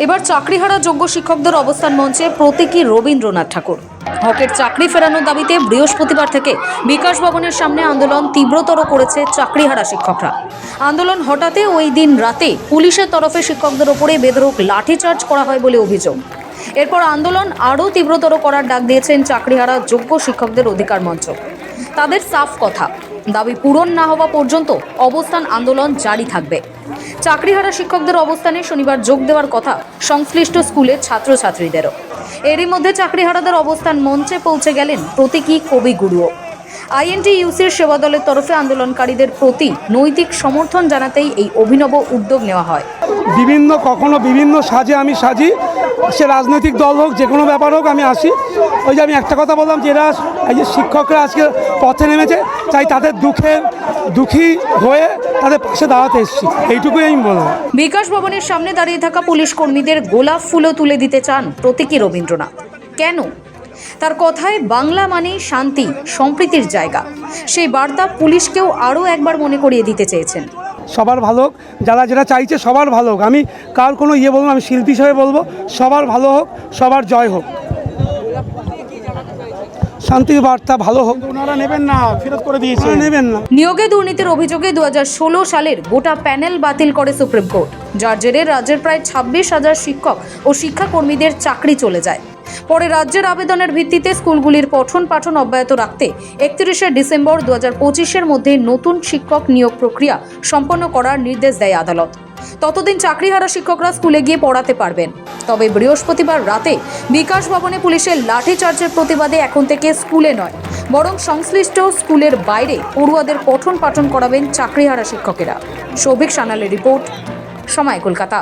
এবার চাকরিহারা যোগ্য শিক্ষকদের অবস্থান মঞ্চে প্রতীকী রবীন্দ্রনাথ ঠাকুর। হকের চাকরি ফেরানোর দাবিতে বৃহস্পতিবার থেকে বিকাশ ভবনের সামনে আন্দোলন তীব্রতর করেছে চাকরিহারা শিক্ষকরা। আন্দোলন হঠাতে ওই দিন রাতে পুলিশের তরফে শিক্ষকদের ওপরে বেধড়ক লাঠিচার্জ করা হয় বলে অভিযোগ। এরপর আন্দোলন আরও তীব্রতর করার ডাক দিয়েছেন চাকরিহারা যোগ্য শিক্ষকদের অধিকার মঞ্চ। তাদের সাফ কথা, দাবি পূরণ না হওয়া পর্যন্ত অবস্থান আন্দোলন জারি থাকবে। চাকরিহারা শিক্ষকদের অবস্থানে শনিবার যোগ দেওয়ার কথা সংশ্লিষ্ট স্কুলের ছাত্রছাত্রীদেরও। এরই মধ্যে চাকরিহারাদের অবস্থান মঞ্চে পৌঁছে গেলেন প্রতীকী কবিগুরুও। আইএনটিইউসির সেবা দলের তরফে আন্দোলনকারীদের প্রতি নৈতিক সমর্থন জানাতেই এই অভিনব উদ্যোগ নেওয়া হয়। কখনো বিভিন্ন সাজে আমি সাজি, সে রাজনৈতিক দল হোক, যে কোনো ব্যাপার হোক আমি আসি। ওই যে আমি একটা কথা বললাম যে এরা এই যে শিক্ষকরা আজকে পথে নেমেছে, তাই তাদের দুঃখী হয়ে তাদের পাশে দাঁড়াতে এসেছি, এইটুকুই আমি বলবো। বিকাশ ভবনের সামনে দাঁড়িয়ে থাকা পুলিশ কর্মীদের গোলাপ ফুলও তুলে দিতে চান প্রতীকী রবীন্দ্রনাথ। কেন? তার কথায় বাংলা মানেই শান্তি, সম্প্রীতির জায়গা। সেই বার্তা পুলিশকেও আরও একবার মনে করিয়ে দিতে চেয়েছেন। সবার ভালো হোক, যারা যেটা চাইছে সবার ভালো হোক। আমি কার কোনো বলবো, আমি শিল্পী হিসেবে বলবো সবার ভালো হোক, সবার জয় হোক, শান্তির বার্তা ভালো হোক। ওনারা নেবেন না, ফেরত করে দিয়েছে, নেবেন না। নিয়োগে দুর্নীতির অভিযোগে 2016 সালের গোটা প্যানেল বাতিল করে সুপ্রিম কোর্ট, যার জেরে রাজ্যের প্রায় 26,000 শিক্ষক ও শিক্ষাকর্মীদের চাকরি চলে যায়। পরে রাজ্যের আবেদনের ভিত্তিতে স্কুলগুলির পঠন পাঠন অব্যাহত রাখতে 31শে ডিসেম্বর 2025-এর মধ্যে নতুন শিক্ষক নিয়োগ প্রক্রিয়া সম্পন্ন করার নির্দেশ দেয় আদালত। ততদিন চাকরিহারা শিক্ষকরা স্কুলে গিয়ে পড়াতে পারবেন। তবে বৃহস্পতিবার রাতে বিকাশ ভবনে পুলিশের লাঠিচার্জের প্রতিবাদে এখন থেকে স্কুলে নয়, বরং সংশ্লিষ্ট স্কুলের বাইরে পড়ুয়াদের পঠন পাঠন করাবেন চাকরিহারা শিক্ষকেরা। সৌভিক সানালের রিপোর্ট, সময় কলকাতা।